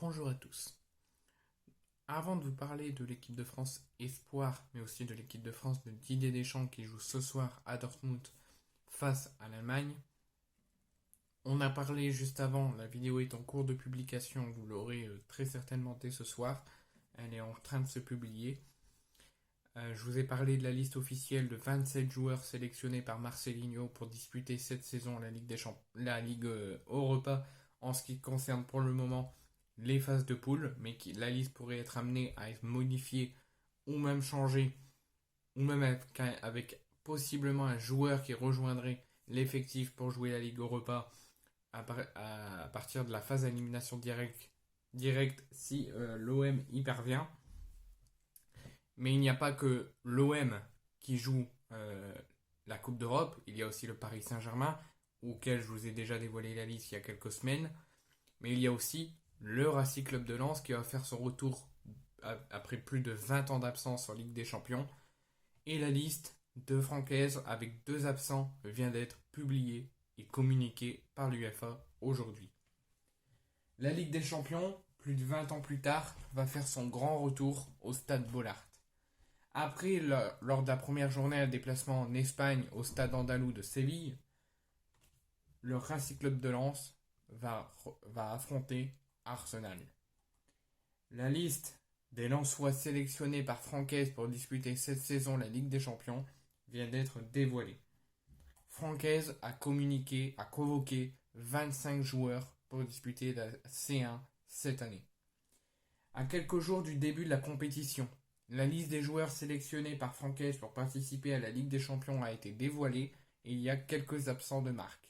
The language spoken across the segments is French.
Bonjour à tous. Avant de vous parler de l'équipe de France Espoir, mais aussi de l'équipe de France de Didier Deschamps qui joue ce soir à Dortmund face à l'Allemagne, on a parlé juste avant, la vidéo est en cours de publication, vous l'aurez très certainement dès ce soir, elle est en train de se publier. Je vous ai parlé de la liste officielle de 27 joueurs sélectionnés par Marcelinho pour disputer cette saison la Ligue Europa en ce qui concerne pour le moment les phases de poule, mais la liste pourrait être amenée à être modifiée ou même changée, ou même avec possiblement un joueur qui rejoindrait l'effectif pour jouer la Ligue Europa à partir de la phase d'élimination directe si l'OM y parvient. Mais il n'y a pas que l'OM qui joue la Coupe d'Europe, il y a aussi le Paris Saint-Germain, auquel je vous ai déjà dévoilé la liste il y a quelques semaines, mais il y a aussi le Racing Club de Lens qui va faire son retour après plus de 20 ans d'absence en Ligue des Champions, et la liste de Francaise avec 2 absents vient d'être publiée et communiquée par l'UEFA aujourd'hui. La Ligue des Champions, plus de 20 ans plus tard, va faire son grand retour au Stade Bollaert. Après, lors de la première journée à déplacement en Espagne au Stade Andalou de Séville, le Racing Club de Lens va affronter Arsenal. La liste des Lensois sélectionnés par Francaise pour disputer cette saison la Ligue des Champions vient d'être dévoilée. Francaise a convoqué 25 joueurs pour disputer la C1 cette année. À quelques jours du début de la compétition, la liste des joueurs sélectionnés par Francaise pour participer à la Ligue des Champions a été dévoilée et il y a quelques absents de marque.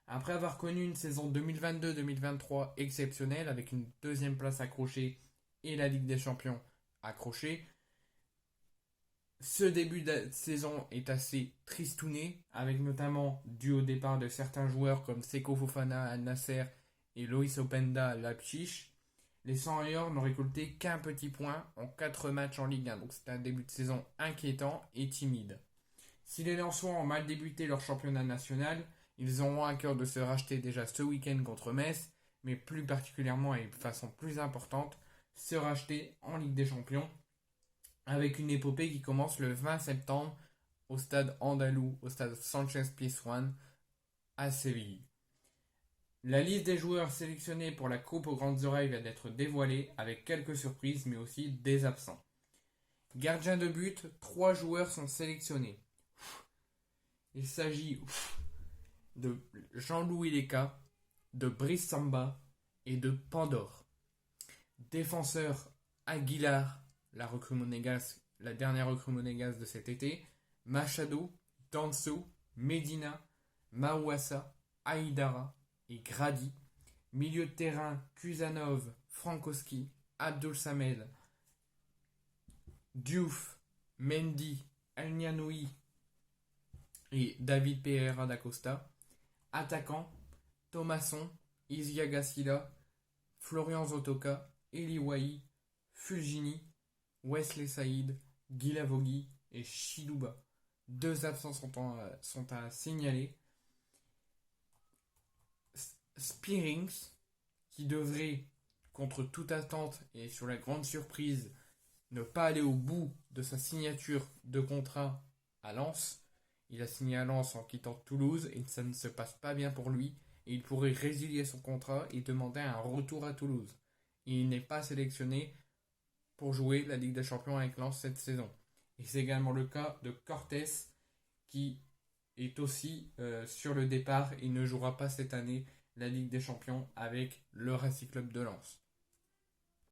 Après avoir connu une saison 2022-2023 exceptionnelle avec une deuxième place accrochée et la Ligue des Champions accrochée, ce début de saison est assez tristouné, avec notamment dû au départ de certains joueurs comme Seko Fofana à Nasser et Loïs Openda à Leipzig. Les 100 n'ont récolté qu'un petit point en 4 matchs en Ligue 1, donc c'est un début de saison inquiétant et timide. Si les Lensois ont mal débuté leur championnat national, ils auront à cœur de se racheter déjà ce week-end contre Metz, mais plus particulièrement et de façon plus importante, se racheter en Ligue des Champions, avec une épopée qui commence le 20 septembre au stade andalou, au stade Sanchez-Pizjuán à Séville. La liste des joueurs sélectionnés pour la Coupe aux grandes oreilles vient d'être dévoilée avec quelques surprises mais aussi des absents. Gardien de but, 3 joueurs sont sélectionnés. Il s'agit de Jean-Louis Leca, de Brice Samba et de Pandore. Défenseur, Aguilar, la dernière recrue monégasque de cet été, Machado, Danso, Medina, Mawassa, Aïdara et Grady. Milieu de terrain, Kusanov, Frankowski, Abdul Samed, Diouf, Mendy, Elnianoui et David Pereira da Costa. Attaquant, Thomasson, Isiaga Silla, Florian Zotoka, Eli Wahi, Fulgini, Wesley Saïd, Guilavogui et Chidouba. 2 absents sont à signaler. Spearings, qui devrait, contre toute attente et sur la grande surprise, ne pas aller au bout de sa signature de contrat à Lens. Il a signé à Lens en quittant Toulouse et ça ne se passe pas bien pour lui. Et il pourrait résilier son contrat et demander un retour à Toulouse. Et il n'est pas sélectionné pour jouer la Ligue des Champions avec Lens cette saison. Et c'est également le cas de Cortés qui est aussi sur le départ et ne jouera pas cette année la Ligue des Champions avec le Racing Club de Lens.